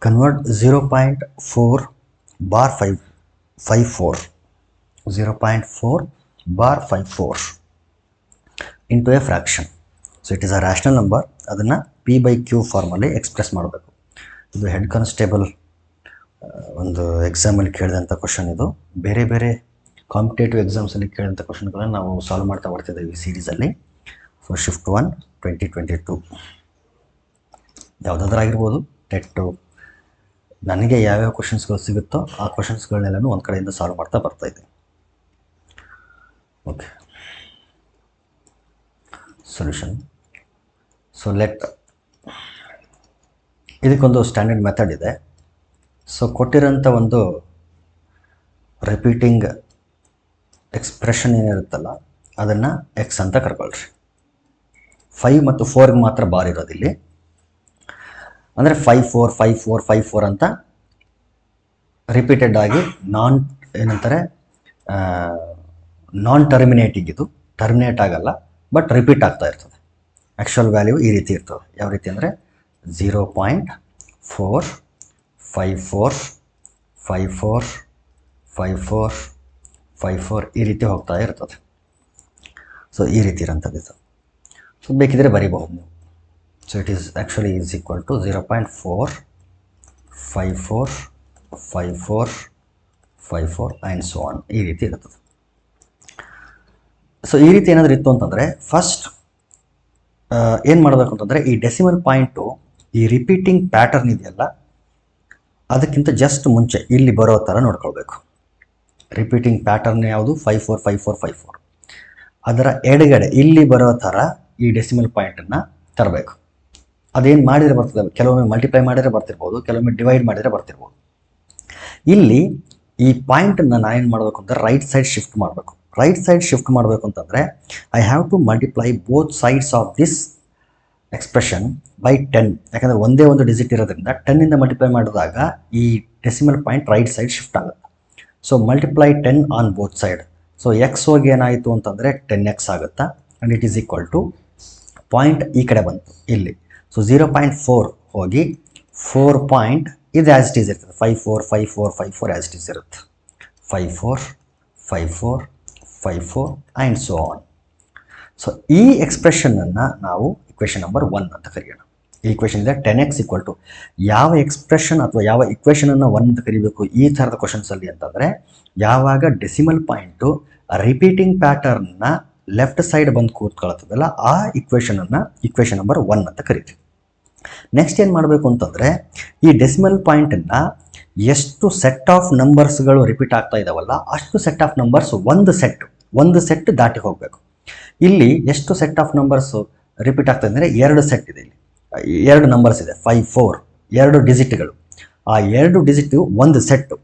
convert 0.4 bar 54 0.4 bar 54 into a fraction. So it is a rational number. ಅದನ್ನು p by q ಫಾರ್ಮಲ್ಲಿ express ಮಾಡಬೇಕು. ಇದು head constable ಒಂದು ಎಕ್ಸಾಮಲ್ಲಿ ಕೇಳಿದಂಥ ಕ್ವಶನ್. ಇದು ಬೇರೆ ಬೇರೆ ಕಾಂಪಿಟೇಟಿವ್ ಎಕ್ಸಾಮ್ಸಲ್ಲಿ ಕೇಳಿದಂಥ ಕ್ವಶನ್ಗಳನ್ನು ನಾವು ಸಾಲ್ವ್ ಮಾಡ್ತಾ ಬರ್ತಿದ್ದೇವೆ ಈ ಸೀರೀಸಲ್ಲಿ. ಸೊ ಶಿಫ್ಟ್ 1 2022 ಯಾವುದಾದ್ರೂ ಆಗಿರ್ಬೋದು. ಟೆಟ್ಟು ನನಗೆ ಯಾವ್ಯಾವ ಕ್ವಶನ್ಸ್ಗಳು ಸಿಗುತ್ತೋ ಆ ಕ್ವಶನ್ಸ್ಗಳನ್ನೆಲ್ಲನೂ ಒಂದು ಕಡೆಯಿಂದ ಸಾಲ್ವ್ ಮಾಡ್ತಾ ಬರ್ತಾಯಿದೆ. Okay, solution. ಸೊ ಇದಕ್ಕೊಂದು ಸ್ಟ್ಯಾಂಡರ್ಡ್ ಮೆಥಡ್ ಇದೆ. ಸೊ ಕೊಟ್ಟಿರೋಂಥ ಒಂದು ರಿಪೀಟಿಂಗ್ ಎಕ್ಸ್ಪ್ರೆಷನ್ ಏನಿರುತ್ತಲ್ಲ ಅದನ್ನು ಎಕ್ಸ್ ಅಂತ ಕರ್ಕೊಳ್ರಿ. 5 ಮತ್ತು 4ಗೆ ಮಾತ್ರ ಬಾರ್ ಇರೋದಿಲ್ಲಿ. ಅಂದರೆ 5 4 5 4 5 4 ಅಂತ ರಿಪೀಟೆಡ್ ಆಗಿ ನಾನ್ ಟರ್ಮಿನೇಟಿಂಗ್. ಇದು ಟರ್ಮಿನೇಟ್ ಆಗಲ್ಲ, ಬಟ್ ರಿಪೀಟ್ ಆಗ್ತಾ ಇರ್ತದೆ. ಆ್ಯಕ್ಚುಯಲ್ ವ್ಯಾಲ್ಯೂ ಈ ರೀತಿ ಇರ್ತದೆ. ಯಾವ ರೀತಿ ಅಂದರೆ 0.4 54 54 54 54 ಈ ರೀತಿ ಹೋಗ್ತಾ ಇರ್ತದೆ. ಸೊ ಈ ರೀತಿ ಇರೋಂಥದ್ದು ಇದು. ಸೊ ಬೇಕಿದ್ರೆ ಬರೀಬಹುದು ನೀವು. So it is actually is equal to 0.4 54 54 54 and so on ಈ ರೀತಿ ಇರ್ತದೆ. ಸೊ ಈ ರೀತಿ ಏನಾದರೂ ಇತ್ತು ಅಂತಂದರೆ ಫಸ್ಟ್ ಏನು ಮಾಡಬೇಕು ಅಂತಂದರೆ ಈ ಡೆಸಿಮಲ್ ಪಾಯಿಂಟು ಈ ರಿಪೀಟಿಂಗ್ ಪ್ಯಾಟರ್ನ್ ಇದೆಯಲ್ಲ ಅದಕ್ಕಿಂತ ಜಸ್ಟ್ ಮುಂಚೆ ಇಲ್ಲಿ ಬರೋ ಥರ ನೋಡ್ಕೊಳ್ಬೇಕು. ರಿಪೀಟಿಂಗ್ ಪ್ಯಾಟರ್ನ್ ಯಾವುದು 54 54 54 ಅದರ ಎಡಗಡೆ ಇಲ್ಲಿ ಬರೋ ಥರ ಈ ಡೆಸಿಮಲ್ ಪಾಯಿಂಟನ್ನು ತರಬೇಕು. ಅದೇನು ಮಾಡಿದರೆ ಬರ್ತದೆ, ಕೆಲವೊಮ್ಮೆ ಮಲ್ಟಿಪ್ಲೈ ಮಾಡಿದರೆ ಬರ್ತಿರ್ಬೋದು, ಕೆಲವೊಮ್ಮೆ ಡಿವೈಡ್ ಮಾಡಿದರೆ ಬರ್ತಿರ್ಬೋದು. ಇಲ್ಲಿ ಈ ಪಾಯಿಂಟನ್ನು ನಾನೇನು ಮಾಡಬೇಕು ಅಂದರೆ ರೈಟ್ ಸೈಡ್ ಶಿಫ್ಟ್ ಮಾಡಬೇಕು. ರೈಟ್ ಸೈಡ್ ಶಿಫ್ಟ್ ಮಾಡಬೇಕು ಅಂತಂದರೆ I have to multiply both sides of this expression by 10. ಯಾಕಂದರೆ ಒಂದೇ ಒಂದು ಡಿಜಿಟ್ ಇರೋದ್ರಿಂದ 10ಇಂದ ಮಲ್ಟಿಪ್ಲೈ ಮಾಡಿದಾಗ ಈ decimal point right side shift ಆಗುತ್ತೆ. So multiply 10 on both side. So x ಹೋಗಿ ಏನಾಯಿತು ಅಂತಂದರೆ 10x ಆಗುತ್ತಾ. And it is equal to point ಈ ಕಡೆ ಬಂತು ಇಲ್ಲಿ. ಸೊ 0.4 ಹೋಗಿ 4 ಪಾಯಿಂಟ್ ಇದು ಆ್ಯಸ್ ಇಟ್ ಈಸ್ ಇರ್ತದೆ. 54 54 54 ಆ್ಯಸ್ ಇಟ್ ಈಸ್ ಇರುತ್ತೆ. 54 54 54 ಆ್ಯಂಡ್ ಸೊ ಆನ್. ಸೊ ಈ ಎಕ್ಸ್ಪ್ರೆಷನನ್ನು ನಾವು ಇಕ್ವೇಷನ್ ನಂಬರ್ 1 ಅಂತ ಕರೆಯೋಣ. ಈ ಇಕ್ವೇಷನ್ ಇದೆ 10x ಈಕ್ವಲ್ ಟು ಯಾವ ಎಕ್ಸ್ಪ್ರೆಷನ್ ಅಥವಾ ಯಾವ ಇಕ್ವೇಷನನ್ನು 1 ಅಂತ ಕರಿಬೇಕು ಈ ಥರದ ಕ್ವಶನ್ಸಲ್ಲಿ ಅಂತಂದರೆ ಯಾವಾಗ ಡೆಸಿಮಲ್ ಪಾಯಿಂಟು ರಿಪೀಟಿಂಗ್ ಪ್ಯಾಟರ್ನ್ನ ಲೆಫ್ಟ್ ಸೈಡ್ ಬಂದು ಕೂತ್ಕೊಳ್ತದಲ್ಲ ಆ ಇಕ್ವೇಷನ್ ನಂಬರ್ 1 ಅಂತ ಕರಿತೀವಿ. ನೆಕ್ಸ್ಟ್ ಏನು ಮಾಡಬೇಕು ಅಂತಂದರೆ ಈ ಡೆಸಿಮಲ್ ಪಾಯಿಂಟನ್ನು ಎಷ್ಟು ಸೆಟ್ ಆಫ್ ನಂಬರ್ಸ್ಗಳು ರಿಪೀಟ್ ಆಗ್ತಾ ಇದ್ದಾವಲ್ಲ ಅಷ್ಟು ಸೆಟ್ ಆಫ್ ನಂಬರ್ಸ್ ಒಂದು ಸೆಟ್ ದಾಟಿ ಹೋಗಬೇಕು. ಇಲ್ಲಿ ಎಷ್ಟು ಸೆಟ್ ಆಫ್ ನಂಬರ್ಸು ರಿಪೀಟ್ ಆಗ್ತಾ ಇದೆ ಅಂದರೆ 2 ಸೆಟ್ ಇದೆ. ಇಲ್ಲಿ 2 ನಂಬರ್ಸ್ ಇದೆ. 54 2 ಡಿಜಿಟ್ಗಳು. ಆ 2 ಡಿಜಿಟು ಒಂದು ಸೆಟ್ಟು.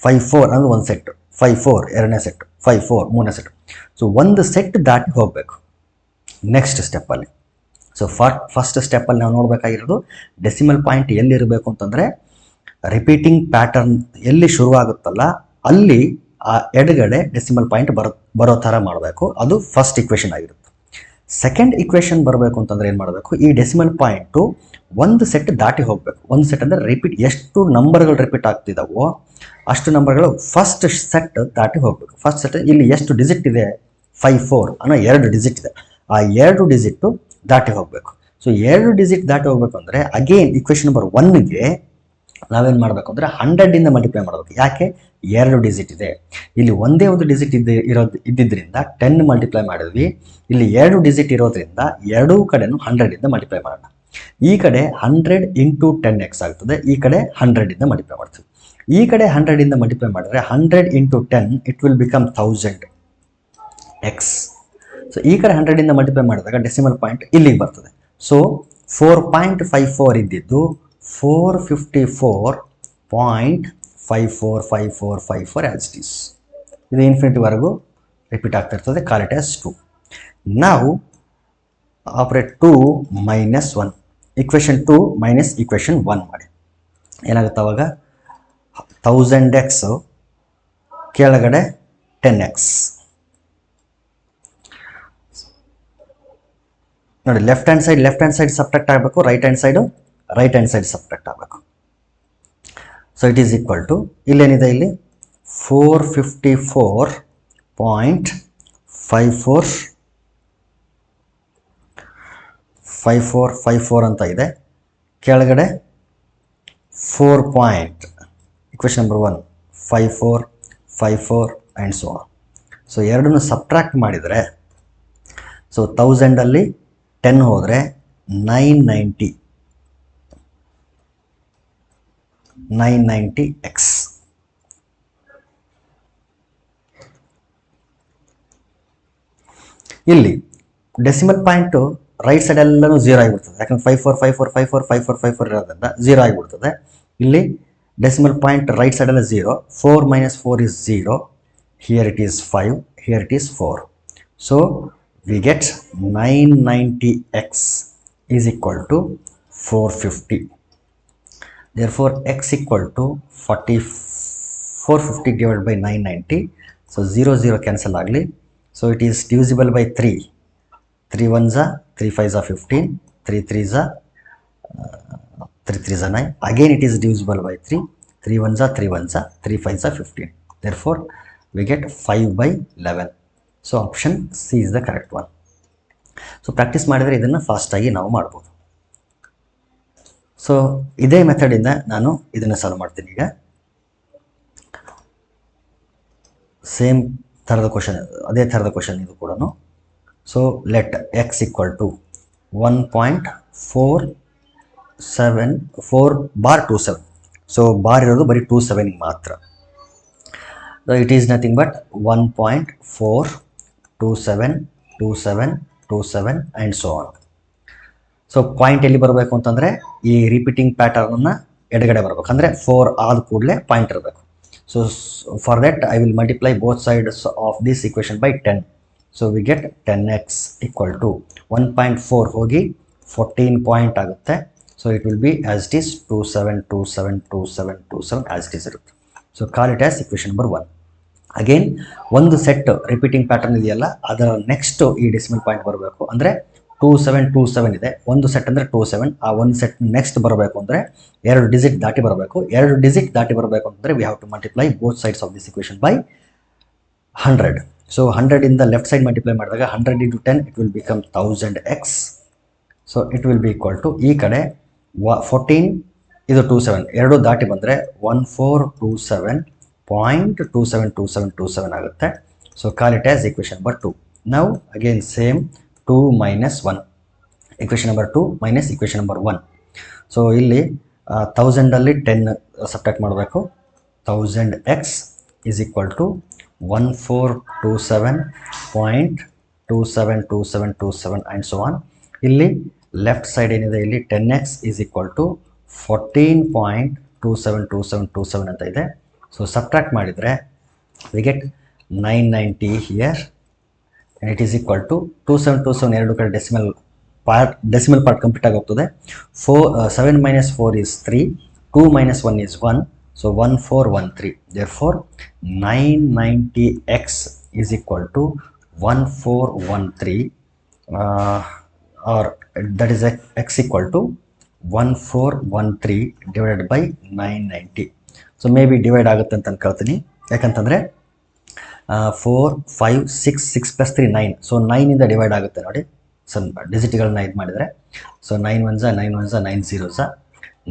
54 ಅಂದರೆ ಒಂದು ಸೆಟ್ಟು, 54 ಎರಡನೇ ಸೆಟ್ಟು, 54 ಮೂರನೇ ಸೆಟ್ಟು. ಸೊ ಒಂದು ಸೆಟ್ ದಾಟಿ ಹೋಗಬೇಕು ನೆಕ್ಸ್ಟ್ ಸ್ಟೆಪ್ಪಲ್ಲಿ. ಸೊ ಫಸ್ಟ್ ಸ್ಟೆಪ್ಪಲ್ಲಿ ನಾವು ನೋಡಬೇಕಾಗಿರೋದು ಡೆಸಿಮಲ್ ಪಾಯಿಂಟ್ ಎಲ್ಲಿರಬೇಕು ಅಂತಂದರೆ ರಿಪೀಟಿಂಗ್ ಪ್ಯಾಟರ್ನ್ ಎಲ್ಲಿ ಶುರುವಾಗುತ್ತಲ್ಲ ಅಲ್ಲಿ ಆ ಎಡಗಡೆ ಡೆಸಿಮಲ್ ಪಾಯಿಂಟ್ ಬರೋ ಥರ ಮಾಡಬೇಕು. ಅದು ಫಸ್ಟ್ ಇಕ್ವೇಷನ್ ಆಗಿರುತ್ತೆ. ಸೆಕೆಂಡ್ ಇಕ್ವೇಷನ್ ಬರಬೇಕು ಅಂತಂದರೆ ಏನು ಮಾಡಬೇಕು, ಈ ಡೆಸಿಮಲ್ ಪಾಯಿಂಟು ಒಂದು ಸೆಟ್ ದಾಟಿ ಹೋಗಬೇಕು. ಒಂದು ಸೆಟ್ ಅಂದರೆ ರಿಪೀಟ್ ಎಷ್ಟು ನಂಬರ್ಗಳು ರಿಪೀಟ್ ಆಗ್ತಿದ್ದಾವೋ ಅಷ್ಟು ನಂಬರ್ಗಳು ಫಸ್ಟ್ ಸೆಟ್ ದಾಟಿ ಹೋಗಬೇಕು. ಫಸ್ಟ್ ಸೆಟ್ ಇಲ್ಲಿ ಎಷ್ಟು ಡಿಜಿಟ್ ಇದೆ 54 ಅನ್ನೋ 2 ಡಿಜಿಟ್ ಇದೆ. ಆ 2 ಡಿಜಿಟ್ಟು ದಾಟಿ ಹೋಗಬೇಕು. ಸೊ 2 ಡಿಜಿಟ್ ದಾಟಿ ಹೋಗಬೇಕು ಅಂದರೆ ಅಗೇನ್ ಇಕ್ವೇಷನ್ ನಂಬರ್ 1ಗೆ ನಾವೇನು ಮಾಡಬೇಕು ಅಂದರೆ 100ಇಂದ ಮಲ್ಟಿಪ್ಲೈ ಮಾಡಬೇಕು. ಯಾಕೆ 2 ಡಿಜಿಟ್ ಇದೆ. ಇಲ್ಲಿ ಒಂದೇ ಒಂದು ಡಿಜಿಟ್ ಇದ್ದಿದ್ದರಿಂದ 10 ಮಲ್ಟಿಪ್ಲೈ ಮಾಡಿದ್ವಿ. ಇಲ್ಲಿ 2 ಡಿಜಿಟ್ ಇರೋದ್ರಿಂದ ಎರಡೂ ಕಡೆನೂ 100ಇಂದ ಮಲ್ಟಿಪ್ಲೈ ಮಾಡೋಣ. ಈ ಕಡೆ 100 ಇಂಟು 10x ಆಗ್ತದೆ, ಈ ಕಡೆ 100ಇಂದ ಮಲ್ಟಿಪ್ಲೈ ಮಾಡ್ತೀವಿ. ಈ ಕಡೆ 100ಇಂದ ಮಲ್ಟಿಪ್ಲೈ ಮಾಡಿದ್ರೆ 100 into 10 it will become 1000x. So ಈ ಕಡೆ 100ಇಂದ ಮಲ್ಟಿಪ್ಲೈ ಮಾಡಿದಾಗ ಡೆಸಿಮಲ್ ಪಾಯಿಂಟ್ ಇಲ್ಲಿಗೆ ಬರ್ತದೆ. ಸೊ 4.54 ಇದ್ದಿದ್ದು 454.545454 ಆ್ಯಸ್ ಇಟ್ ಈಸ್. ಇದು ಇನ್ಫಿನಿಟಿವರೆಗೂ ರಿಪೀಟ್ ಆಗ್ತಾ ಇರ್ತದೆ. Call it as 2. ನಾವು operate 2 minus 1 equation 2 minus equation 1 ಮಾಡಿ ಏನಾಗುತ್ತೆ ಅವಾಗ 1000x ಕೆಳಗಡೆ 10x. ನೋಡಿ ಲೆಫ್ಟ್ ಹ್ಯಾಂಡ್ ಸೈಡ್ ಸಬ್ಟ್ರಾಕ್ಟ್ ಆಗಬೇಕು, ರೈಟ್ ಹ್ಯಾಂಡ್ ಸೈಡ್ ಸಬ್ಟ್ರಾಕ್ಟ್ ಆಗಬೇಕು. So it is equal to ಇಲ್ಲೇನಿದೆ ಇಲ್ಲಿ 454.54 ಅಂತ ಇದೆ. ಕೆಳಗಡೆ 4 point equation number 1 54 and so on. So ಎರಡನ್ನು ಸಬ್ಟ್ರಾಕ್ಟ್ ಮಾಡಿದರೆ, ಸೊ 1000ಅಲ್ಲಿ 10 ಹೋದರೆ 990x. ಇಲ್ಲಿ ಡೆಸಿಮಲ್ ಪಾಯಿಂಟು ರೈಟ್ ಸೈಡ್ ಎಲ್ಲನೂ 0 ಆಗಿಬಿಡ್ತದೆ, ಯಾಕಂದ್ರೆ 54 ಇರೋದ್ರಿಂದ 0 ಆಗಿಬಿಡ್ತದೆ. ಇಲ್ಲಿ ಡೆಸಿಮಲ್ ಪಾಯಿಂಟ್ ರೈಟ್ ಸೈಡೆಲ್ಲ 0, 4 - 4 is 0, here it is 5, here it is 4. So we get 990x is equal to 450. Therefore x equal to 450 divided by 990. So 0 cancel ಆಗಲಿ. So it is divisible by 3. 3 1s are 3 5s are 15, 3 3s are 9. Again it is divisible by 3. 3 1s are 3 1s are 3 5s are 15. Therefore we get 5/11. So option C is the correct one. So practice ಮಾಡಿದರೆ ಇದನ್ನು ಫಾಸ್ಟಾಗಿ ನಾವು ಮಾಡ್ಬೋದು. So ಇದೇ ಮೆಥಡಿಂದ ನಾನು ಇದನ್ನು solve ಮಾಡ್ತೀನಿ. ಈಗ ಸೇಮ್ ಥರದ ಕ್ವಶನ್, ಅದೇ ಥರದ ಕ್ವಶನ್ ಇದು ಕೂಡ. So let X equal to 1.474/27. So bar ಇರೋದು ಬರೀ 27 ಮಾತ್ರ. It is nothing but 1.4272727 and so on. So point ಎಲ್ಲಿ ಬರಬೇಕು ಅಂತಂದರೆ ಈ ರಿಪೀಟಿಂಗ್ ಪ್ಯಾಟರ್ನನ್ನು ಎಡಗಡೆ ಬರಬೇಕು, ಅಂದರೆ 4 ಆದ ಕೂಡಲೇ ಪಾಯಿಂಟ್ ಇರಬೇಕು. So for that I will multiply both sides of this equation by 10. So we get 10x equal to 1.4 ಹೋಗಿ 14 ಪಾಯಿಂಟ್ ಆಗುತ್ತೆ. So it will be as it is 27272727 as it is ಇರುತ್ತೆ. So call it as equation number 1. Again ಒಂದು set repeating pattern ಇದೆಯಲ್ಲ, ಅದರ next ಈ decimal point ಬರಬೇಕು. ಅಂದರೆ 2727 ಇದೆ, ಒಂದು ಸೆಟ್ ಅಂದರೆ 27. ಆ ಒಂದು ಸೆಟ್ ನೆಕ್ಸ್ಟ್ ಬರಬೇಕು ಅಂದರೆ 2 ಡಿಜಿಟ್ ದಾಟಿ ಬರಬೇಕು. 2 ಡಿಜಿಟ್ ದಾಟಿ ಬರಬೇಕು ಅಂದರೆ we have to multiply both sides of this equation by 100. So 100 ಇಂದ ಲೆಫ್ಟ್ ಸೈಡ್ ಮಲ್ಟಿಪ್ಲೈ ಮಾಡಿದಾಗ 100 × 10 it will become 1000x. So it will be equal to ಈ ಕಡೆ 14, ಇದು 27, ಎರಡೂ ದಾಟಿ ಬಂದರೆ 1427.272727 ಆಗುತ್ತೆ. So call it as equation number 2. Now again same 2 - 1, equation number 2 minus equation number 1. So ಇಲ್ಲಿ 1000ಅಲ್ಲಿ 10 ಸಬ್ಟ್ರಾಕ್ಟ್ ಮಾಡಬೇಕು. 1000x is equal to 1427.272727 and so on. ಇಲ್ಲಿ ಲೆಫ್ಟ್ ಸೈಡ್ ಏನಿದೆ, ಇಲ್ಲಿ 10x ಈಸ್ ಈಕ್ವಲ್ ಟು 14.272727 ಅಂತ ಇದೆ. ಸೊ ಸಬ್ಟ್ರಾಕ್ಟ್ ಮಾಡಿದರೆ we get 990 here. And it is equal to 2727 ಎರಡು ಕಡೆ ಡೆಸಿಮಲ್ ಪಾರ್ಟ್ ಕಂಪ್ಲೀಟ್ ಆಗಿ ಹೋಗ್ತದೆ. 7 - 4 is 3, 2 - 1 is 1, so 1413. Therefore 990x is equal to 1413, or that is x equal to 1413 divided by 990. So maybe divide ಆಗುತ್ತೆ ಅಂತ ಅನ್ಕೊಳ್ತೀನಿ, ಯಾಕಂತಂದರೆ 4 5 6 6 + 3 9. So 9 ಇಂದ divide ಆಗುತ್ತೆ ನೋಡಿ, ಸ್ವಲ್ಪ ಡಿಜಿಟ್ಗಳನ್ನ ಇದು ಮಾಡಿದರೆ. So 9 1s 9 1s 9 0s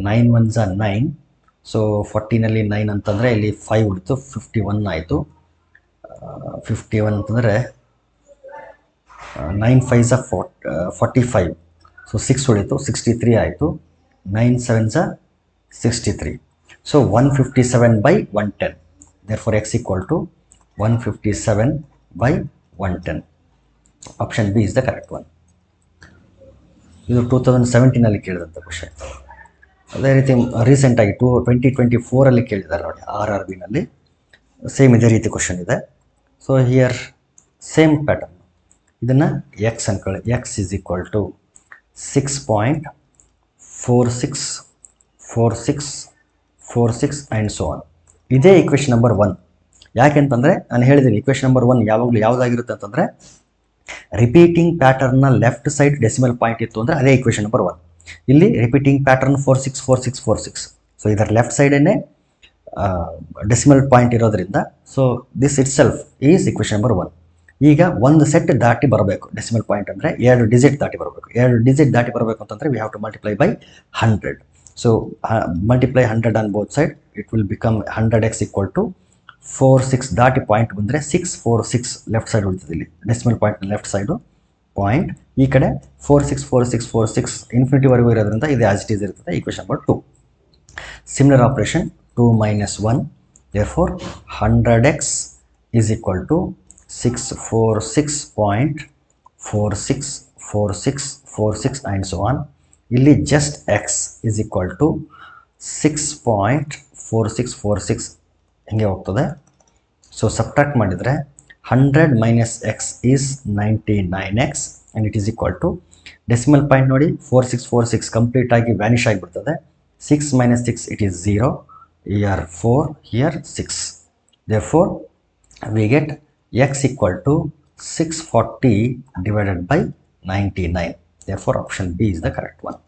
9 1s 9. So 14ಅಲ್ಲಿ 9 ಅಂತಂದರೆ ಇಲ್ಲಿ 5 ಉಳಿತು, 51 ಆಯಿತು. 51 ಅಂತಂದರೆ 9 5s 45. ಸೊ 6 ಉಳಿತು, 63 ಆಯಿತು. 9 7s 63. So 157/110. therefore x equal to 157/110. Option B is the correct one. ಇದು 2017 ಕೇಳಿದಂಥ ಕ್ವಶನ್. ಅದೇ ರೀತಿ ರೀಸೆಂಟಾಗಿ 2024 ಕೇಳಿದ್ದಾರೆ ನೋಡಿ, RRBನಲ್ಲಿ ಸೇಮ್ ಇದೇ ರೀತಿ ಕ್ವಶನ್ ಇದೆ. ಸೊ ಹಿಯರ್ ಸೇಮ್ ಪ್ಯಾಟರ್ನ್, ಇದನ್ನು ಎಕ್ಸ್ ಅನ್ಕೊಳ್ಳಿ. X is equal to 6.464646 and so on. ಇದೇ ಇಕ್ವೇಷನ್ ನಂಬರ್ 1. ಯಾಕೆಂತಂದರೆ ನಾನು ಹೇಳಿದ್ದೀನಿ, ಇಕ್ವೇಷನ್ ನಂಬರ್ 1 ಯಾವಾಗಲೂ ಯಾವುದಾಗಿರುತ್ತೆ ಅಂತಂದರೆ ರಿಪೀಟಿಂಗ್ ಪ್ಯಾಟರ್ನ್ನ ಲೆಫ್ಟ್ ಸೈಡ್ ಡೆಸಿಮಲ್ ಪಾಯಿಂಟ್ ಇತ್ತು ಅಂದರೆ ಅದೇ ಇಕ್ವೇಷನ್ ನಂಬರ್ 1. ಇಲ್ಲಿ ರಿಪೀಟಿಂಗ್ ಪ್ಯಾಟರ್ನ್ 464646. ಸೊ ಇದರ ಲೆಫ್ಟ್ ಸೈಡನ್ನೇ ಡೆಸಿಮಲ್ ಪಾಯಿಂಟ್ ಇರೋದ್ರಿಂದ so this itself is equation number 1. ಈಗ ಒಂದು ಸೆಟ್ ದಾಟಿ ಬರಬೇಕು. ಡೆಸಿಮಲ್ ಪಾಯಿಂಟ್ ಅಂದರೆ 2 ಡಿಜಿಟ್ ದಾಟಿ ಬರಬೇಕು. 2 ಡಿಜಿಟ್ ದಾಟಿ ಬರಬೇಕು ಅಂತಂದರೆ we have to multiply by 100. So multiply 100 on both side, it will become 100x equal to 46 ದಾಟಿ ಪಾಯಿಂಟ್ ಬಂದರೆ 646 ಲೆಫ್ಟ್ ಸೈಡ್ ಉಳಿತದೆ. ಇಲ್ಲಿ decimal point left side point, ಈ ಕಡೆ 464646 ಇನ್ಫಿನಿಟಿವರೆಗೂ ಇರೋದ್ರಿಂದ ಇದು ಆಸ್ ಇಟ್ ಈಸ್ ಇರ್ತದೆ. Equation number 2. Similar operation 2 minus 1, therefore 100x is equal to 646.464646 and so on. Illi just x is equal to 6.4646 hinge hogtade. So subtract madidre 100 minus x is 99x and it is equal to decimal point nodi 4646 complete agi vanish agi biಡ್ತದೆ. 6 minus 6 it is 0, here 4, here 6. Therefore we get x equal to 640 divided by 99. Therefore option B is the correct one.